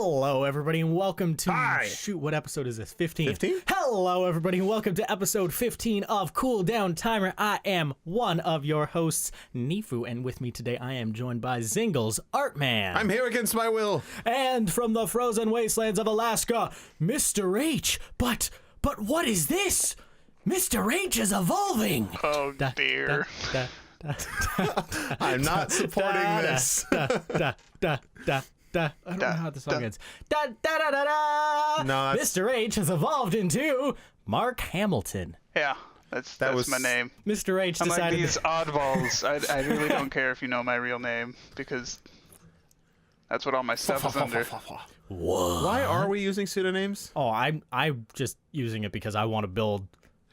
Hello, everybody, and welcome to... Hi. Shoot, what episode is this? 15. 15? Hello, everybody, and welcome to episode 15 of Cool Down Timer. I am one of your hosts, Neefu, and with me today I am joined by Zingallsartman. I'm here against my will. And from the frozen wastelands of Alaska, Mr. H. But what is this? Mr. H is evolving. Oh, dear. I'm not supporting this. I don't know how the song ends. No, Mr. H has evolved into Mark Hamilton. Yeah, that's my name. Mr. H I'm like decided these oddballs. I really don't care if you know my real name because that's what all my stuff is under. What? Why are we using pseudonyms? Oh, I'm just using it because I want to build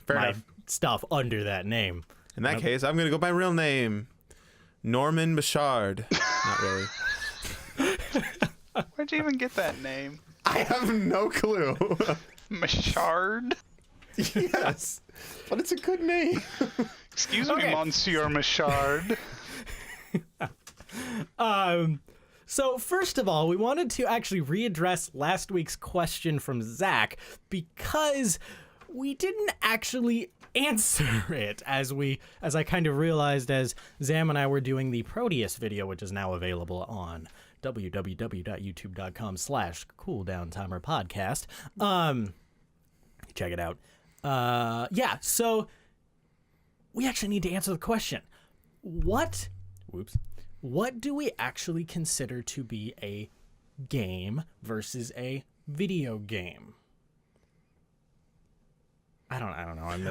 Fair my enough. stuff under that name. In that case, I'm going to go by real name. Norman Bouchard. Not really. Where'd you even get that name? I have no clue. Machard? Yes. But it's a good name. Excuse Okay. me, Monsieur Machard. So first of all, we wanted to actually readdress last week's question from Zach because we didn't actually answer it as I kind of realized as Zam and I were doing the Proteus video, which is now available on www.youtube.com/cooldownttimerpodcast. Check it out. So we actually need to answer the question. What do we actually consider to be a game versus a video game? I don't know.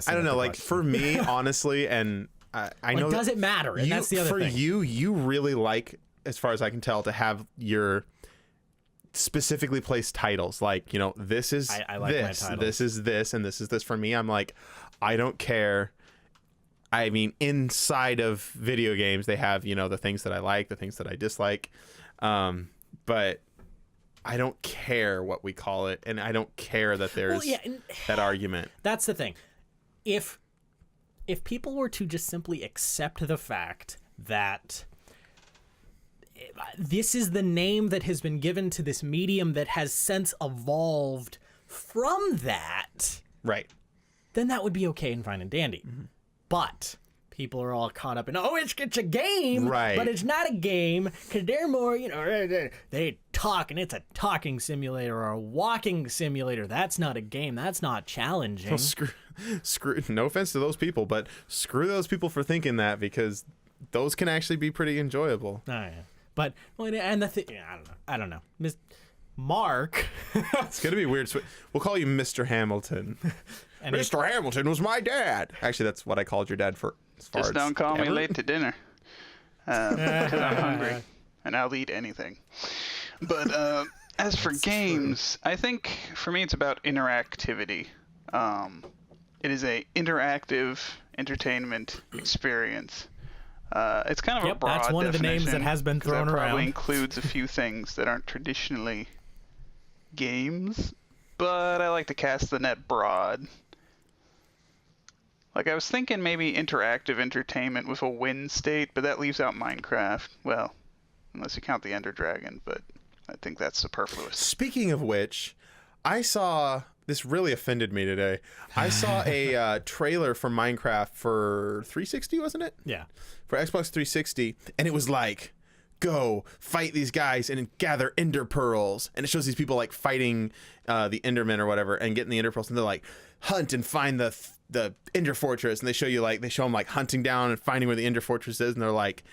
I don't know. Like, for me, honestly, and I know... does it matter? And that's the other thing. For you really like, as far as I can tell, to have your specifically placed titles. Like, this is I like my titles. this is this, and this is this. For me, I'm like, I don't care. I mean, inside of video games, they have, the things that I like, the things that I dislike. But I don't care what we call it, and I don't care that there's that argument. That's the thing. If people were to just simply accept the fact that this is the name that has been given to this medium that has since evolved from that, Right. then that would be okay and fine and dandy. Mm-hmm. But people are all caught up in, it's a game, right? But it's not a game because they're more, they talk and it's a talking simulator or a walking simulator. That's not a game. That's not challenging. Well, screw. No offense to those people, but screw those people for thinking that, because those can actually be pretty enjoyable. Oh, yeah. But and the thing, I don't know. Mark. It's gonna be weird. We'll call you Mr. Hamilton. And Mr. Hamilton was my dad. Actually, that's what I called your dad for. Just don't call me late to dinner. Because I'm hungry. And I'll eat anything. But as for games, I think for me it's about interactivity. It is a interactive entertainment experience. It's kind of a broad that's one of the names definition, that has been thrown that around. probably includes a few things that aren't traditionally games, but I like to cast the net broad. Like, I was thinking maybe interactive entertainment with a win state, but that leaves out Minecraft. Well, unless you count the Ender Dragon, but I think that's superfluous. Speaking of which, I saw... This really offended me today. I saw a trailer for Minecraft for 360, wasn't it? Yeah. For Xbox 360, and it was like, go fight these guys and gather ender pearls. And it shows these people like fighting the endermen or whatever and getting the ender pearls, and they're like, hunt and find the ender fortress. And they show them like hunting down and finding where the ender fortress is, and they're like,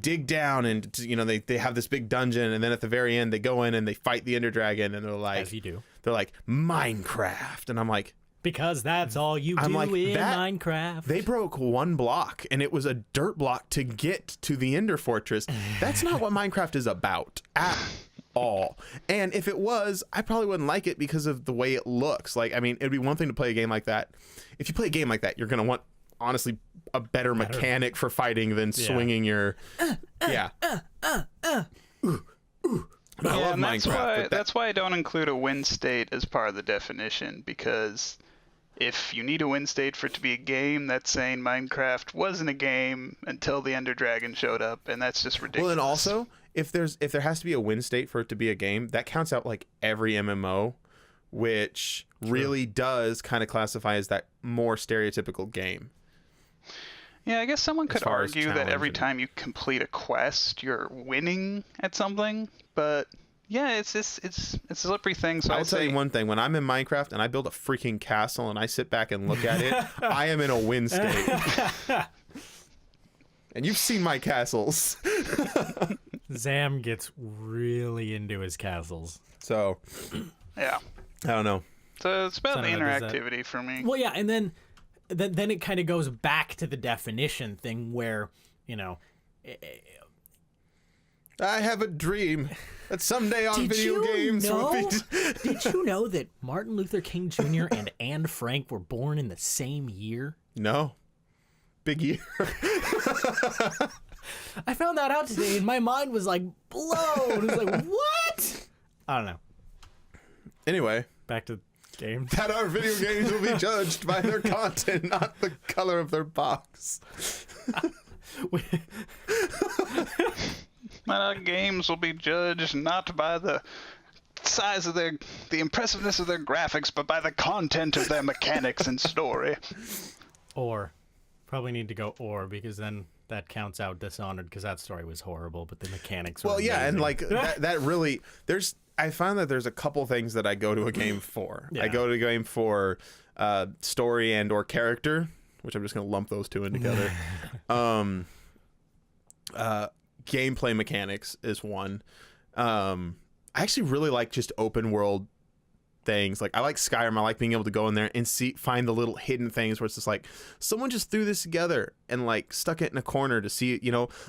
dig down, and they have this big dungeon, and then at the very end they go in and they fight the ender dragon, and they're like, as you do. They're like, Minecraft. And I'm like, because that's all you do in Minecraft. They broke one block, and it was a dirt block to get to the Ender Fortress. That's not what Minecraft is about at all. And if it was, I probably wouldn't like it because of the way it looks. Like, I mean, it'd be one thing to play a game like that. If you play a game like that, you're going to want, honestly, a better mechanic for fighting than swinging your... I love Minecraft. That's why I don't include a win state as part of the definition, because if you need a win state for it to be a game, that's saying Minecraft wasn't a game until the Ender Dragon showed up, and that's just ridiculous. Well, and also, if there has to be a win state for it to be a game, that counts out like every MMO, which really does kind of classify as that more stereotypical game. Yeah, I guess someone could argue that every challenge time you complete a quest, you're winning at something, but yeah, it's a slippery thing. So I'll tell you one thing: when I'm in Minecraft and I build a freaking castle and I sit back and look at it, I am in a win state. And you've seen my castles. Zam gets really into his castles. So, yeah, I don't know. So it's about the Son of a- interactivity for me. Well, yeah, and then it kind of goes back to the definition thing where, I have a dream that someday on video games will be. Did you know that Martin Luther King Jr. and Anne Frank were born in the same year? No. Big year. I found that out today, and my mind was like blown. It was like, what? I don't know. Anyway, Back to games. that our video games will be judged by their content, not the color of their box. My games will be judged not by the size of the impressiveness of their graphics, but by the content of their mechanics and story. Or. Probably need to go or, because then that counts out Dishonored, because that story was horrible, but the mechanics were Yeah, and amazing. like that really, I found that there's a couple things that I go to a game for. Yeah. I go to a game for story and or character, which I'm just going to lump those two in together. Gameplay mechanics is one. I actually really like just open world things. Like I like Skyrim. I like being able to go in there and find the little hidden things where it's just like someone just threw this together and like stuck it in a corner to see,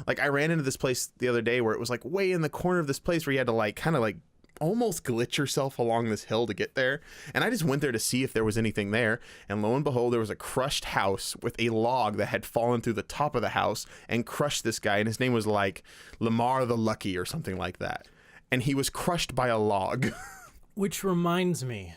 like I ran into this place the other day where it was like way in the corner of this place where you had to like kind of like almost glitch yourself along this hill to get there. And I just went there to see if there was anything there. And lo and behold, there was a crushed house with a log that had fallen through the top of the house and crushed this guy. And his name was like Lamar the Lucky or something like that. And he was crushed by a log. Which reminds me,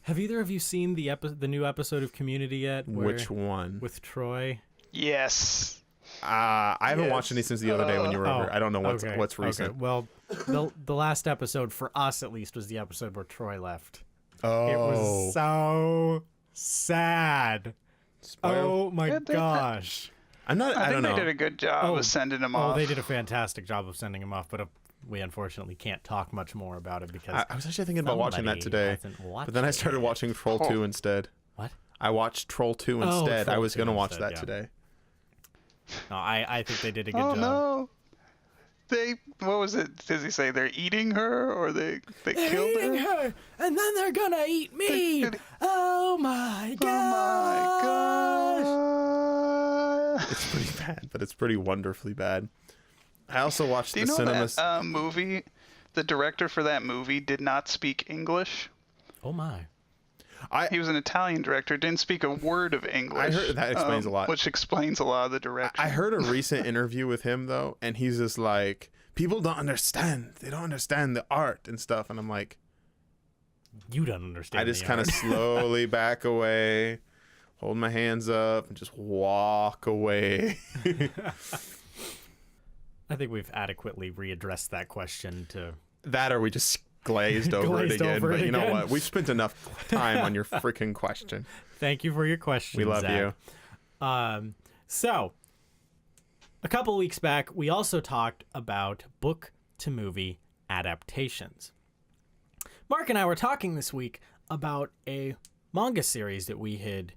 have either of you seen the new episode of Community yet? Which one? With Troy? Yes. I haven't watched any since the other day when you were over. I don't know what's recent. Okay. Well, the last episode, for us at least, was the episode where Troy left. Oh. It was so sad. Oh my gosh. I don't I think know. they did a good job of sending him off. Oh, they did a fantastic job of sending him off, but we unfortunately can't talk much more about it because I was actually thinking about watching that today, but then I started watching Troll 2 instead. What? I watched Troll 2 instead. Troll I was 2 going to watch instead, that today. No, I think they did a good Oh job. no. What was it? Does he say they're eating her or they killed Eating her? her, and then they're gonna eat me. Oh my gosh. Oh my god. It's pretty bad, but it's pretty wonderfully bad. I also watched Do you the know cinemas. that movie? The director for that movie did not speak English. Oh my. He was an Italian director, didn't speak a word of English. I heard that explains a lot. Which explains a lot of the direction. I heard a recent interview with him though, and he's just like, people don't understand. They don't understand the art and stuff, and I'm like, You don't understand. I just kind of slowly back away, hold my hands up, and just walk away. I think we've adequately readdressed that question to. That or we just glazed over it again. over But it you know again. what? We've spent enough time on your freaking question. Thank you for your question. We love Zach. you. So, a couple weeks back, we also talked about book to movie adaptations. Mark and I were talking this week about a manga series that we had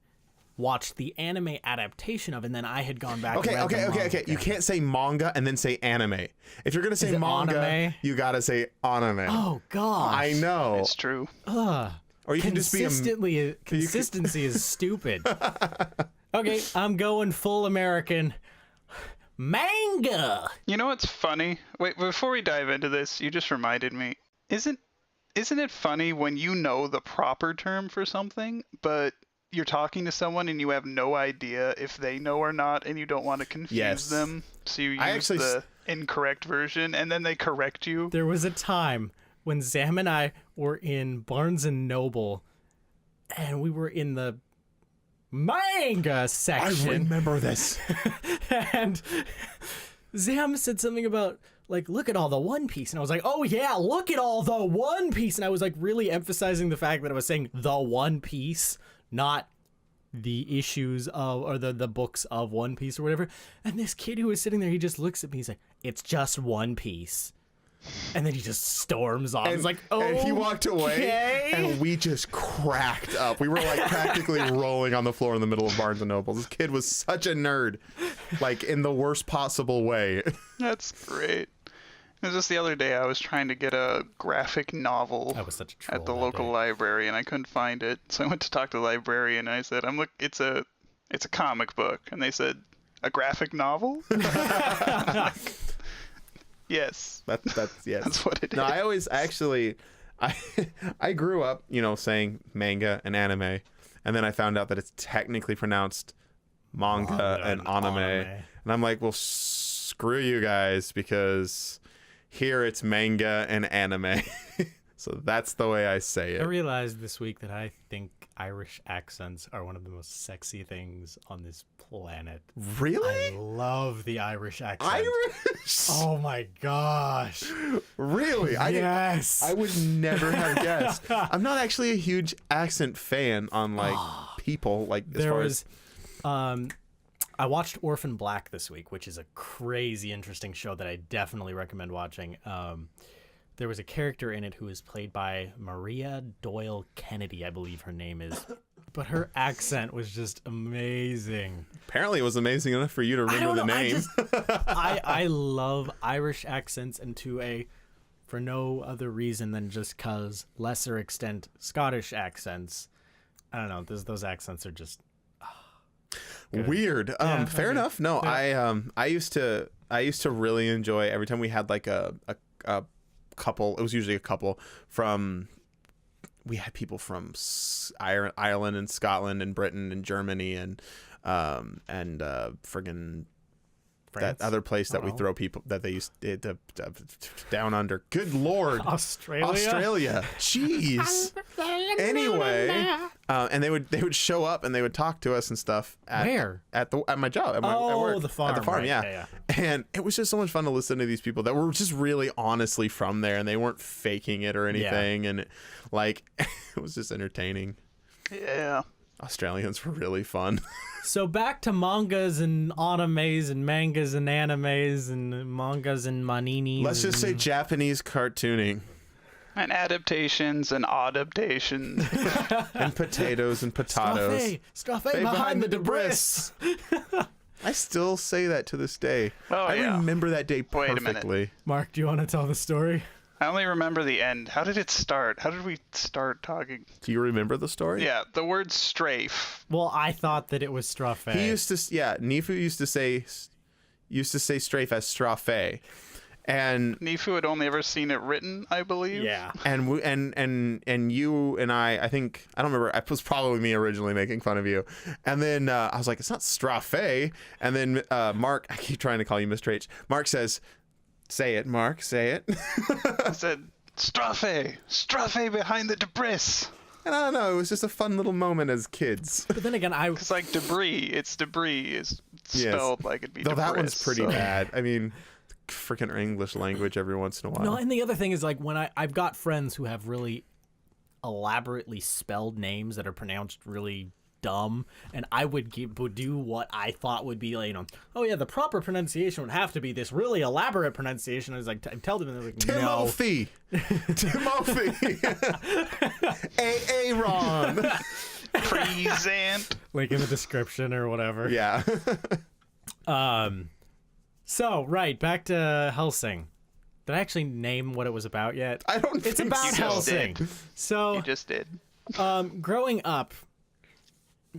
watched the anime adaptation of, and then I had gone back. and read the manga. Okay. You can't say manga and then say anime. If you're gonna say it manga, anime? you gotta say anime. Oh gosh. I know. It's true. Or you can just be Consistency is stupid. Okay, I'm going full American. Manga. You know what's funny? Wait, before we dive into this, you just reminded me. Isn't it funny when you know the proper term for something, but you're talking to someone and you have no idea if they know or not, and you don't want to confuse them, so you use the incorrect version, and then they correct you? There was a time when Zam and I were in Barnes and Noble and we were in the manga section. I remember this. And Zam said something about, like, look at all the One Piece. And I was like, oh, yeah, look at all the One Piece. And I was, like, really emphasizing the fact that I was saying the One Piece, not the issues of, or the books of One Piece or whatever. And this kid who was sitting there, he just looks at me. He's like, it's just One Piece. And then he just storms off. He's like, oh, and he walked away, okay. and we just cracked up. We were like practically rolling on the floor in the middle of Barnes and Noble. This kid was such a nerd, like in the worst possible way. That's great. It was just the other day I was trying to get a graphic novel I was such a troll at the that local day. library, and I couldn't find it. So I went to talk to the librarian, and I said, it's a comic book. And they said, a graphic novel? Yes. That's yes. That's what it No, is. I grew up, saying manga and anime, and then I found out that it's technically pronounced manga and anime. And I'm like, well, screw you guys, because here it's manga and anime. So that's the way I say I it. realized this week that I think Irish accents are one of the most sexy things on this planet. I Really? love the Irish accent. Irish? Oh my gosh. Really? Yes. I would never have guessed. I'm not actually a huge accent fan on like people, like as There far was, I watched Orphan Black this week, which is a crazy interesting show that I definitely recommend watching. There was a character in it who is played by Maria Doyle Kennedy, I believe her name is. But her accent was just amazing. apparently it was amazing enough for you to remember the name. I love Irish accents, and for no other reason than just cause lesser extent Scottish accents. I don't know. Those accents are just good. Weird. Fair enough. No, yeah. I used to really enjoy every time we had like a couple. It was usually a couple from. We had people from Ireland and Scotland and Britain and Germany and friggin' that other place that we throw people that they used to down under. Good Lord, Australia. Jeez. Anyway, and they would show up and they would talk to us and stuff. Where? At my job. At work. The farm. At the farm, right. yeah. And it was just so much fun to listen to these people that were just really honestly from there, and they weren't faking it or anything. And it was just entertaining. Yeah. Australians were really fun. So back to mangas and animes and mangas and animes and mangas and Mongoonies. Let's just say Japanese cartooning. And adaptations and adaptations. And potatoes and potatoes. Strafe behind the debris. I still say that to this day. Oh, I yeah. remember that day Wait a minute. perfectly. Mark, do you want to tell the story? I only remember the end. How did it start? How did we start talking? Do you remember the story? Yeah, the word strafe. Well, I thought that it was strafe. He used to, Neefu used to say strafe as strafe. And Neefu had only ever seen it written, I believe. Yeah. and you and I think I don't remember. It was probably me originally making fun of you, and then I was like, it's not strafe. And then Mark, I keep trying to call you Mr. H. Mark says, "Say it, Mark. Say it." I said, strafe behind the debris. And I don't know. It was just a fun little moment as kids. But then again, It's like debris. It's debris is spelled like it'd be Though debris. that one's pretty bad. I mean, freaking English language every once in a while. No, and the other thing is, like, when I've got friends who have really elaborately spelled names that are pronounced really dumb, and I would do what I thought would be, like, oh yeah, the proper pronunciation would have to be this really elaborate pronunciation. I was like, tell them, and they're like, no. Timothy. Aaron. Present. Like in the description or whatever. Yeah. So, right, back to Hellsing. Did I actually name what it was about yet? I don't It's think about You just Hellsing. did. So, You just did. growing up,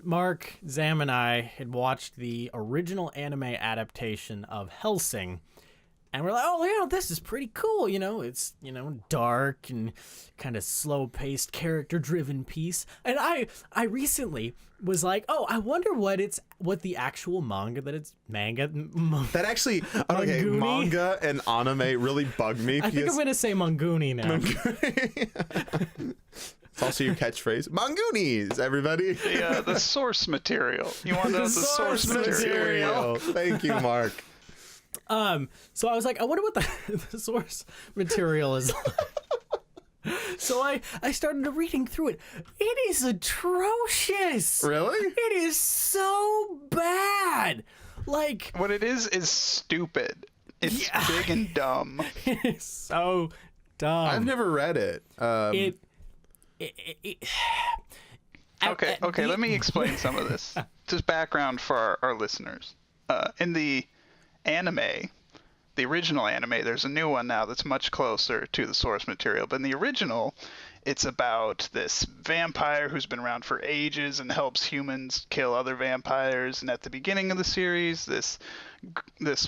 Mark, Zam, and I had watched the original anime adaptation of Hellsing, and we're like, oh, this is pretty cool. It's, dark and kind of slow-paced, character-driven piece. And I recently was like, oh, I wonder what the actual manga that it's manga. That actually, okay, Mongoony? manga and anime really bug me. I think I'm going to say Mongoony now. It's also your catchphrase. Mongoonies, everybody. The source material. You want to know the source material? Thank you, Mark. So I was like, I wonder what the source material is like. So I started reading through it. It is atrocious. Really? It is so bad. Like, What it is stupid. It's big and dumb. it is so dumb. I've never read it. Okay, let me explain some of this. Just background for our listeners. In the anime, the original anime, there's a new one now that's much closer to the source material. But in the original, it's about this vampire who's been around for ages and helps humans kill other vampires. And at the beginning of the series, this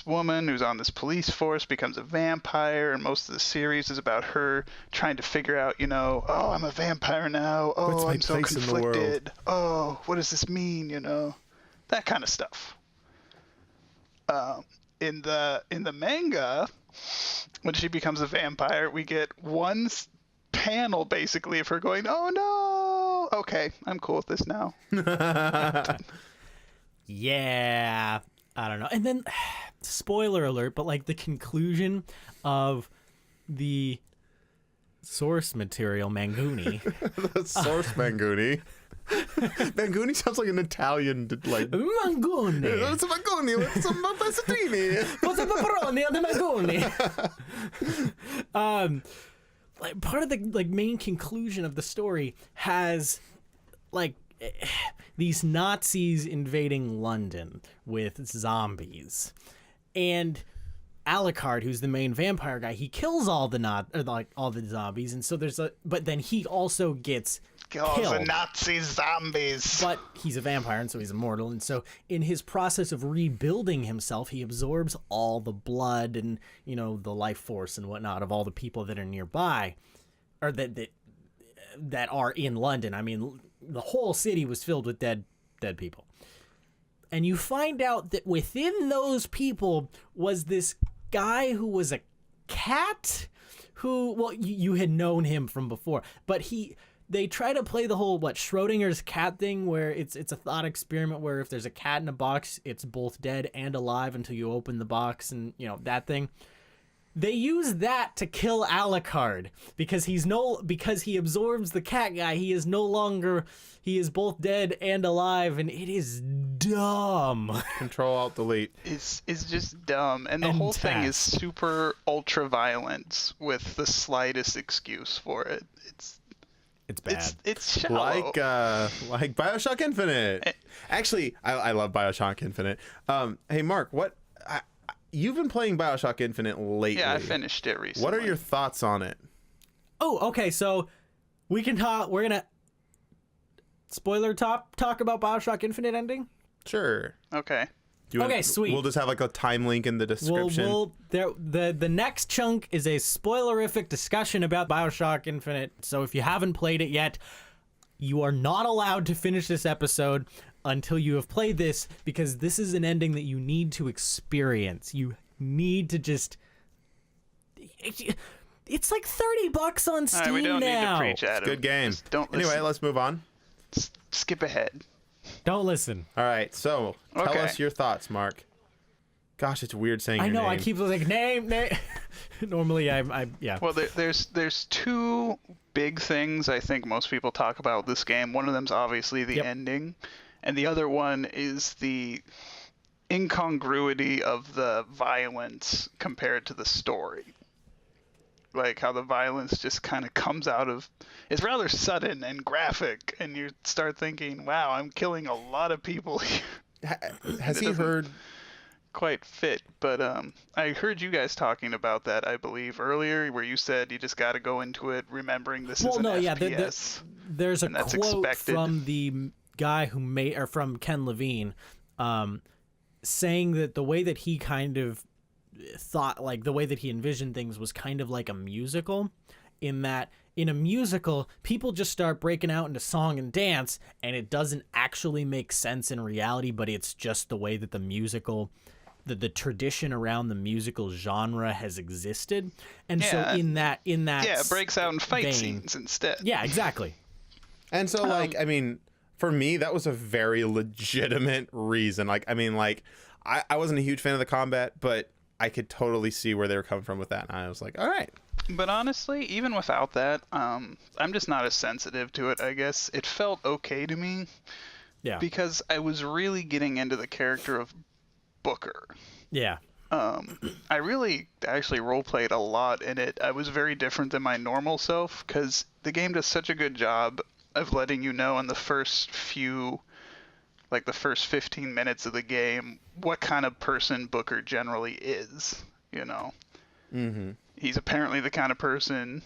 woman who's on this police force becomes a vampire, and most of the series is about her trying to figure out, oh, I'm a vampire now. Oh, What's my I'm so place in the world? conflicted. Oh, what does this mean? That kind of stuff. In the manga, when she becomes a vampire, we get one panel basically of her going, "Oh no, okay, I'm cool with this now." Yeah, I don't know. And then, spoiler alert, but like the conclusion of the source material, Mangoonie. The source Mangoonie. Mangoonie sounds like an Italian, like... Mangoonie. It's a Mangoonie with some pezzettini. What's the pepperoni on the Mangoonie? Like part of the main conclusion of the story has these Nazis invading London with zombies, and Alucard, who's the main vampire guy, he kills all the zombies, and so but then he also gets killed. The Nazi zombies. But he's a vampire, and so he's immortal. And so in his process of rebuilding himself, he absorbs all the blood and, the life force and whatnot of all the people that are nearby, or that are in London. I mean, the whole city was filled with dead people. And you find out that within those people was this guy who was a cat who, well, you had known him from before, but they try to play the whole Schrodinger's cat thing, where it's a thought experiment where if there's a cat in a box, it's both dead and alive until you open the box, and that thing. They use that to kill Alucard because because he absorbs the cat guy. He is both dead and alive, and it is dumb. Control Alt Delete. It's just dumb, and the whole thing is super ultra violent with the slightest excuse for it. It's bad. It's shallow. Like Bioshock Infinite. Actually, I love Bioshock Infinite. Hey, Mark, you've been playing Bioshock Infinite lately. Yeah, I finished it recently. What are your thoughts on it? Oh, okay. So we can talk. We're gonna spoiler talk about Bioshock Infinite ending. Sure. Okay. Sweet. We'll just have a time link in the description. The next chunk is a spoilerific discussion about Bioshock Infinite. So if you haven't played it yet, you are not allowed to finish this episode until you have played this, because this is an ending that you need to experience. You need to just... It's like $30 on Steam now. We don't need to preach at It's a good game. Anyway, let's move on. Skip ahead. Don't listen. All right, so tell us your thoughts, Mark. Gosh, it's weird saying your name. I keep like name. Normally, yeah. Well, there's two big things I think most people talk about with this game. One of them's obviously the ending, and the other one is the incongruity of the violence compared to the story. Like how the violence just kind of comes out of... It's rather sudden and graphic, and you start thinking, wow, I'm killing a lot of people here. Has he heard... Quite fit, but I heard you guys talking about that, I believe, earlier, where you said you just got to go into it remembering this is an FPS. There's a quote expected from the guy from Ken Levine, saying that the way that he kind of thought, like the way that he envisioned things was kind of like a musical, in that in a musical, people just start breaking out into song and dance, and it doesn't actually make sense in reality, but it's just the way that the musical... The tradition around the musical genre has existed, and so in that it breaks out in fight scenes instead. Yeah, exactly. And so, like, I mean, for me, that was a very legitimate reason. Like, I mean, like, I wasn't a huge fan of the combat, but I could totally see where they were coming from with that. And I was like, all right. But honestly, even without that, I'm just not as sensitive to it, I guess. It felt okay to me. Yeah. Because I was really getting into the character of Booker. Yeah. I really actually roleplayed a lot in it. I was very different than my normal self because the game does such a good job of letting you know in the first few, like the first 15 minutes of the game, what kind of person Booker generally is, you know? Mm-hmm. He's apparently the kind of person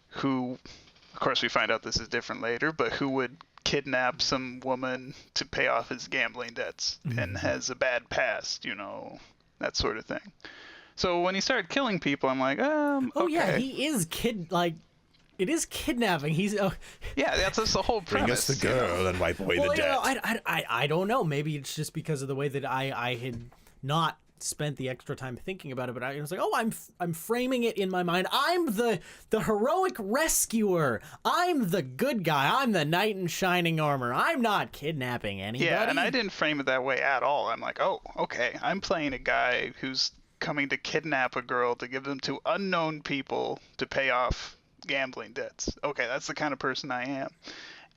who, of course we find out this is different later, but who would kidnap some woman to pay off his gambling debts and has a bad past, you know, that sort of thing. So when he started killing people, I'm like, oh okay. yeah, he is it is kidnapping. He's yeah, that's the whole premise. Bring us the girl and wipe away the debt. I don't know. Maybe it's just because of the way that I had not spent the extra time thinking about it, but I was like, oh, I'm framing it in my mind. I'm the heroic rescuer. I'm the good guy. I'm the knight in shining armor. I'm not kidnapping anybody. Yeah, and I didn't frame it that way at all. I'm like, oh, okay, I'm playing a guy who's coming to kidnap a girl to give them to unknown people to pay off gambling debts. Okay, that's the kind of person I am.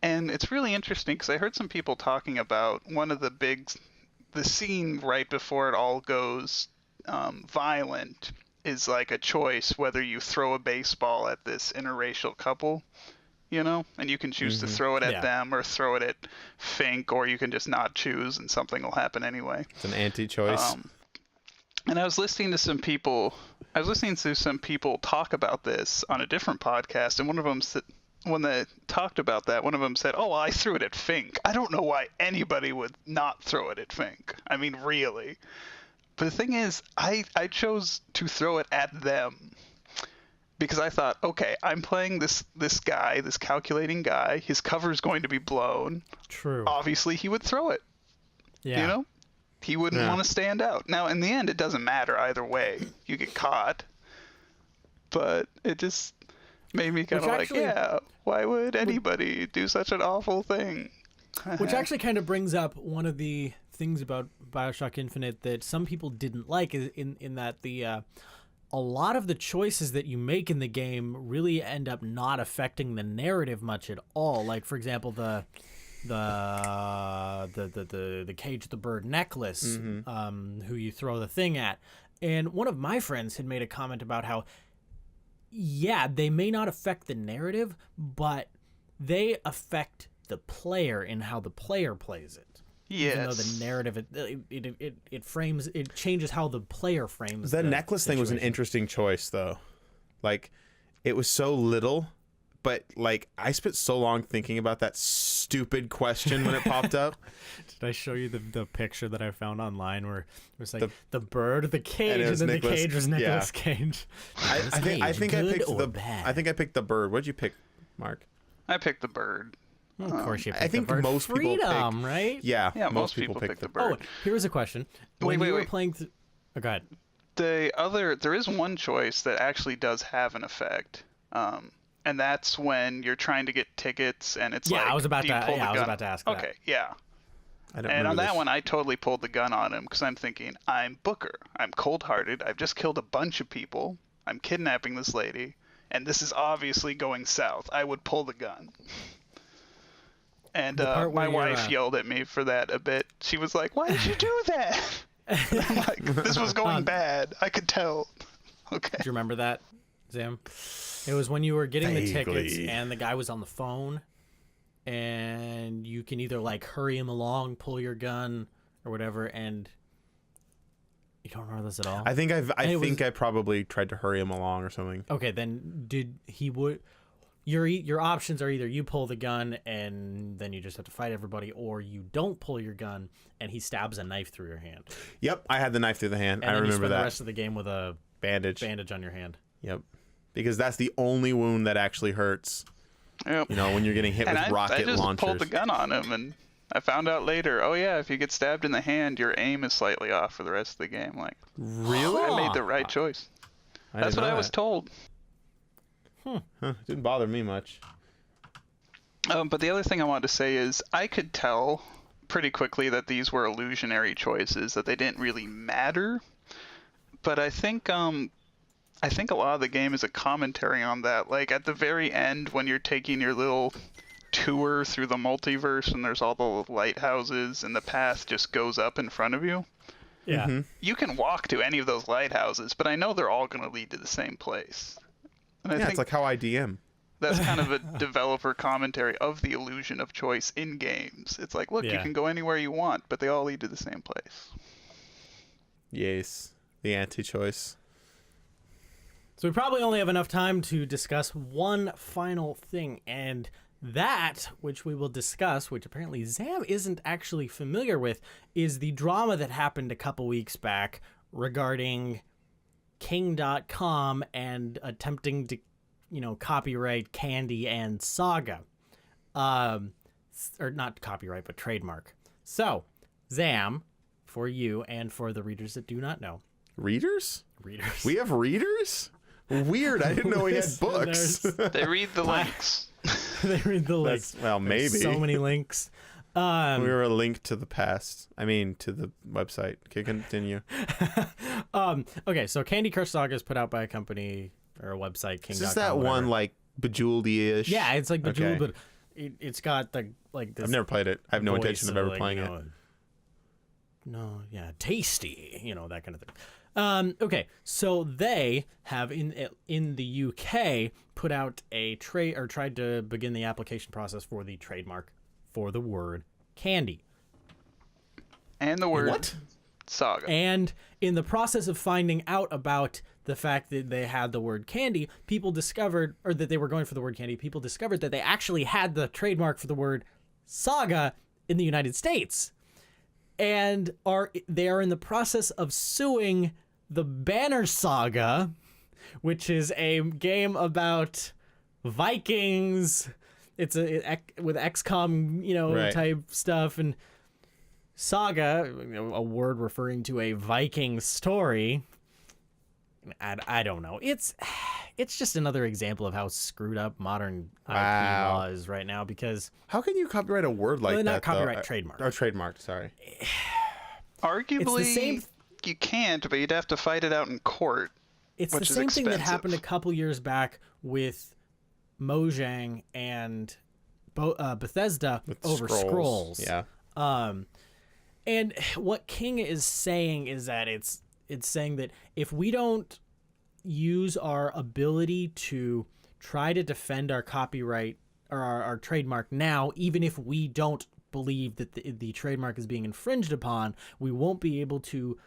And it's really interesting because I heard some people talking about one of the scene right before it all goes violent is like a choice whether you throw a baseball at this interracial couple, you know, and you can choose to throw it at them or throw it at Fink, or you can just not choose and something will happen anyway. It's an anti-choice. And I was listening to some people talk about this on a different podcast, and one of them said, when they talked about that, one of them said, oh, I threw it at Fink. I don't know why anybody would not throw it at Fink. I mean, really. But the thing is, I chose to throw it at them because I thought, okay, I'm playing this guy, this calculating guy. His cover's going to be blown. True. Obviously, he would throw it. Yeah. You know? He wouldn't want to stand out. Now, in the end, it doesn't matter either way. You get caught. But it just made me kind of like, yeah, why would anybody do such an awful thing? Which actually kind of brings up one of the things about Bioshock Infinite that some people didn't like, is in that a lot of the choices that you make in the game really end up not affecting the narrative much at all. Like, for example, the cage the bird necklace, who you throw the thing at. And one of my friends had made a comment about how, yeah, they may not affect the narrative, but they affect the player in how the player plays it. Yes. Even though the narrative, it changes how the player frames the necklace situation. Thing was an interesting choice, though. Like, it was so little, but, like, I spent so long thinking about that stupid question when it popped up. Did I show you the picture that I found online where it was like the bird, the cage, and then Nicolas, the cage was Nicolas Cage? I think I picked the bird. What'd you pick, Mark? I picked the bird. Well, of course you picked I think the bird. most people pick, right? Yeah, most people pick the bird. Oh, here's a question. When you were playing oh, go ahead. There is one choice that actually does have an effect. And that's when you're trying to get tickets, and it's like, I was about to ask that. Okay, yeah. And on that one, I totally pulled the gun on him because I'm thinking, I'm Booker. I'm cold-hearted. I've just killed a bunch of people. I'm kidnapping this lady, and this is obviously going south. I would pull the gun. And my wife yelled at me for that a bit. She was like, why did you do that? And I'm like, this was going bad. I could tell. Okay. Do you remember that, Zam? It was when you were getting the tickets and the guy was on the phone, and you can either like hurry him along, pull your gun, or whatever. And you don't remember this at all? I think I probably tried to hurry him along or something. Okay, then your options are either you pull the gun and then you just have to fight everybody, or you don't pull your gun and he stabs a knife through your hand. Yep, I had the knife through the hand. And I remember you spend that. the rest of the game with a bandage on your hand. Yep. Because that's the only wound that actually hurts. Yep. You know, when you're getting hit with rocket launchers. I just pulled the gun on him, and I found out later, oh yeah, if you get stabbed in the hand, your aim is slightly off for the rest of the game. Like, really? I made the right choice. That's what I was told. It didn't bother me much. But the other thing I wanted to say is I could tell pretty quickly that these were illusionary choices, that they didn't really matter. But I think a lot of the game is a commentary on that. Like at the very end, when you're taking your little tour through the multiverse and there's all the lighthouses and the path just goes up in front of you. Yeah. Mm-hmm. You can walk to any of those lighthouses, but I know they're all going to lead to the same place. And I Yeah, think it's like how I DM. that's kind of a developer commentary of the illusion of choice in games. It's like, look, you can go anywhere you want, but they all lead to the same place. Yes, the anti-choice. So we probably only have enough time to discuss one final thing, and that, which we will discuss, which apparently Zam isn't actually familiar with, is the drama that happened a couple weeks back regarding King.com and attempting to, copyright Candy and Saga. Or not copyright, but trademark. So, Zam, for you and for the readers that do not know. Readers? Readers. We have readers? Weird. I didn't know we had books. They read the links. They read the links. Well, maybe. There's so many links. We were a link to the past. I mean, to the website. Okay, continue. Okay, so Candy Crush Saga is put out by a company or a website. King. Is this that one like Bejeweled-ish? Yeah, it's like Bejeweled, Okay. but it's got the like this. I've never played it. I have no voice intention of ever like, playing it. No, yeah, tasty, that kind of thing. Okay, so they have in the UK put out a tried to begin the application process for the trademark for the word candy. And the word What? Saga. And in the process of finding out about the fact that they had the word candy, people discovered, or that they were going for the word candy, people discovered that they actually had the trademark for the word saga in the United States. And they are in the process of suing the Banner Saga, which is a game about Vikings. It's with XCOM, Right. type stuff, and Saga, a word referring to a Viking story. I don't know. It's just another example of how screwed up modern IP Wow. law is right now, because How can you copyright a word like that? not copyright, though? trademark. Oh, trademarked. Sorry. Arguably, same- you can't, but you'd have to fight it out in court. It's which the is same thing that expensive. happened a couple years back with Mojang and Bethesda With over Scrolls. Yeah. And what King is saying is that it's saying that if we don't use our ability to try to defend our copyright or our trademark now, even if we don't believe that the trademark is being infringed upon, we won't be able to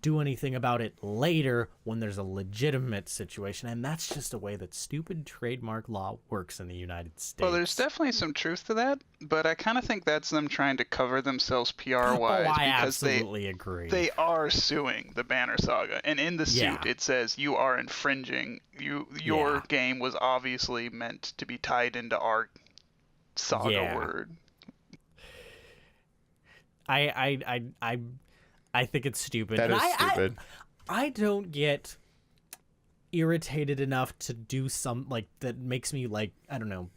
do anything about it later when there's a legitimate situation. And that's just the way that stupid trademark law works in the United States. Well, there's definitely some truth to that, but I kind of think that's them trying to cover themselves PR-wise. I because absolutely agree. They are suing the Banner Saga, and in the suit Yeah. it says you are infringing. Your game was obviously meant to be tied into our Saga word. I think it's stupid. That And is stupid. I don't get irritated enough to do some that makes me I don't know,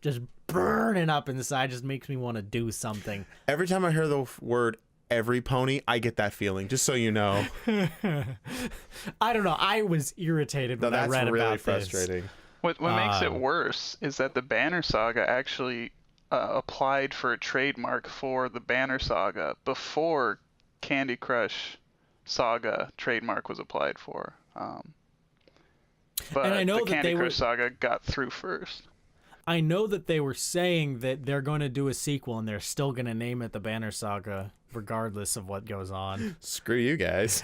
just burning up inside. Just makes me want to do something. Every time I hear the word "every pony," I get that feeling. Just so you know. I don't know. I was irritated when I That's read really about frustrating. What makes it worse is that the Banner Saga actually applied for a trademark for the Banner Saga before Candy Crush Saga trademark was applied for. But And I know the that Candy they Crush were- Saga got through first. I know that they were saying that they're going to do a sequel and they're still going to name it the Banner Saga, regardless of what goes on. Screw you guys.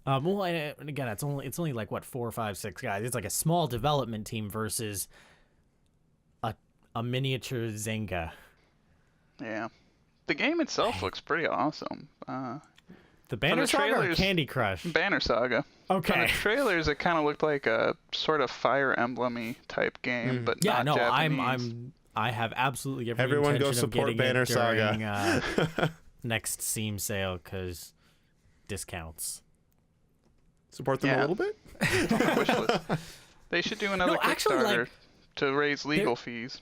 Well, and again, it's only like what 4, 5, 6 guys. It's like a small development team versus a miniature Zynga. Yeah. The game itself looks pretty awesome. The Banner the Saga or trailers- Candy Crush? Banner Saga. From the Okay. trailers, it kind of looked like a sort of Fire Emblem-y type game, but Yeah, not no, Japanese. I have absolutely every Everyone go intention of support getting Banner it during, Saga. next Steam sale because discounts. Support them Yeah. a little bit. On the wish list. They should do another No, actually, Kickstarter to raise legal fees.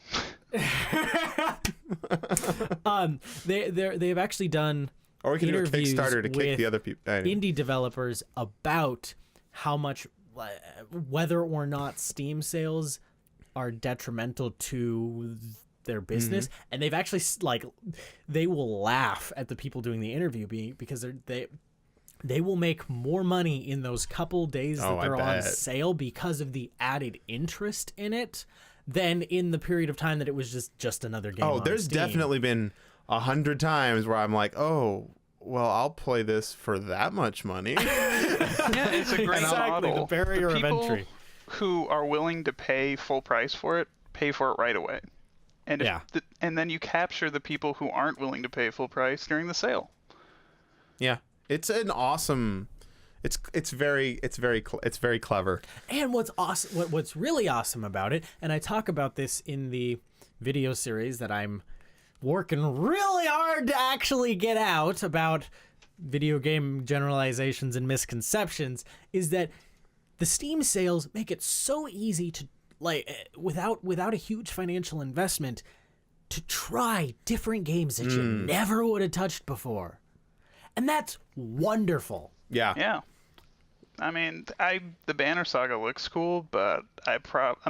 They've actually done Or we can do a interviews Kickstarter to kick with the other people. Anyway. indie developers about how much, whether or not Steam sales are detrimental to their business, and they've actually they will laugh at the people doing the interview because they will make more money in those couple days that they're on sale because of the added interest in it than in the period of time that it was just another game. Oh, on there's Steam. definitely been 100 times where I'm like, oh, well, I'll play this for that much money. Yeah, it's a great Exactly, model. the barrier of People entry. who are willing to pay full price for it, pay for it right away. And and then you capture the people who aren't willing to pay full price during the sale. Yeah, it's an awesome. It's very clever. And what's awesome, what's really awesome about it, and I talk about this in the video series that I'm working really hard to actually get out about video game generalizations and misconceptions, is that the Steam sales make it so easy to, like, without a huge financial investment, to try different games that you never would have touched before. And that's wonderful. Yeah. Yeah. I mean, the Banner Saga looks cool, but I'm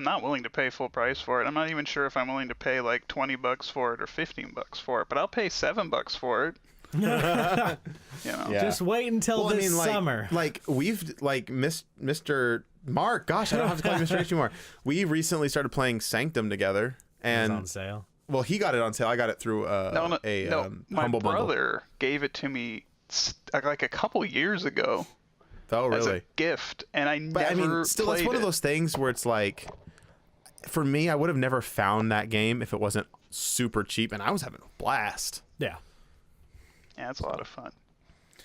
not willing to pay full price for it. I'm not even sure if I'm willing to pay like $20 for it or $15 for it, but I'll pay $7 for it. You know. Yeah. Just wait until this summer. Like we've Mr. Mark. Gosh, I don't have to call him Mr. H anymore. We recently started playing Sanctum together, and It's on sale. well, he got it on sale. I got it through my Humble Bundle. brother gave it to me like a couple years ago. Oh, as really? a gift, and I But never I mean, still, it's played one of it. those things where it's like, for me, I would have never found that game if it wasn't super cheap, and I was having a blast. Yeah. Yeah, it's a lot of fun.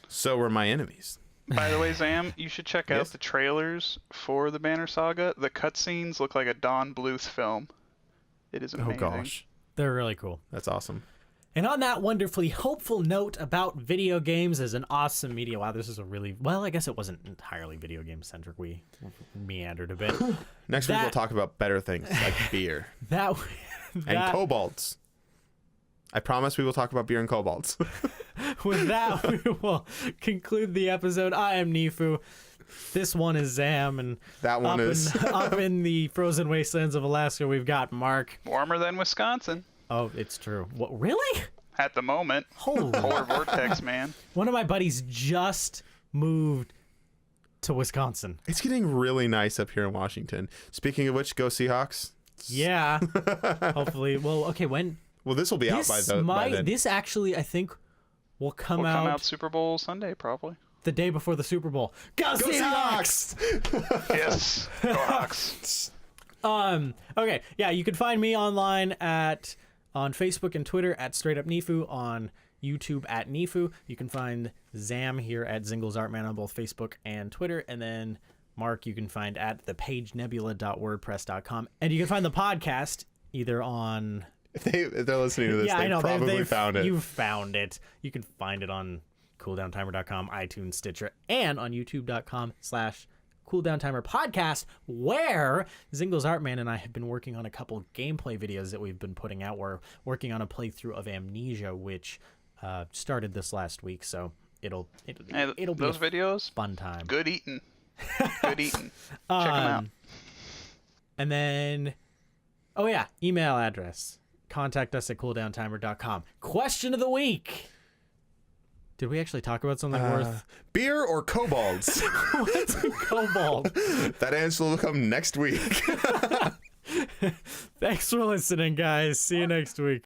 So were my enemies. By the way, Zam, you should check out Yes? the trailers for the Banner Saga. The cutscenes look like a Don Bluth film. It is amazing. Oh gosh, They're really cool. that's awesome. And on that wonderfully hopeful note about video games as an awesome media, wow, this is a really, well, I guess it wasn't entirely video game centric. We meandered a bit. Next week we'll talk about better things like beer That and kobolds. I promise we will talk about beer and kobolds. With that, we will conclude the episode. I am Neefu. This one is Zam, and That one is up in the frozen wastelands of Alaska. We've got Mark. Warmer than Wisconsin. Oh, it's true. What? Really? At the moment. Holy! Polar vortex, man. One of my buddies just moved to Wisconsin. It's getting really nice up here in Washington. Speaking of which, go Seahawks. Yeah. Hopefully. Well, okay. When Well, this will be out by then. this actually, I think, will come Will out come out Super Bowl Sunday, probably. the day before the Super Bowl. Go Seahawks! Yes. Go Hawks. Okay. Yeah, you can find me online on Facebook and Twitter at Straight Up Neefu, on YouTube at Neefu. You can find Zam here at Zingallsartman on both Facebook and Twitter. And then Mark, you can find at thepagenebula.wordpress.com. And you can find the podcast either on... If they're listening to this, Yeah, I know. probably found it. You've found it. You can find it on cooldownttimer.com, iTunes, Stitcher, and on youtube.com/cooldownttimer podcast, where Zingallsartman and I have been working on a couple gameplay videos that we've been putting out. We're working on a playthrough of Amnesia, which started this last week, so it'll be those videos, fun time. good eating. Good eating. Check them out. And then, oh yeah, email address. Contact us at cooldownttimer.com. Question of the week. Did we actually talk about something worth? Beer or kobolds? What's a kobold? That answer will come next week. Thanks for listening, guys. See you next week.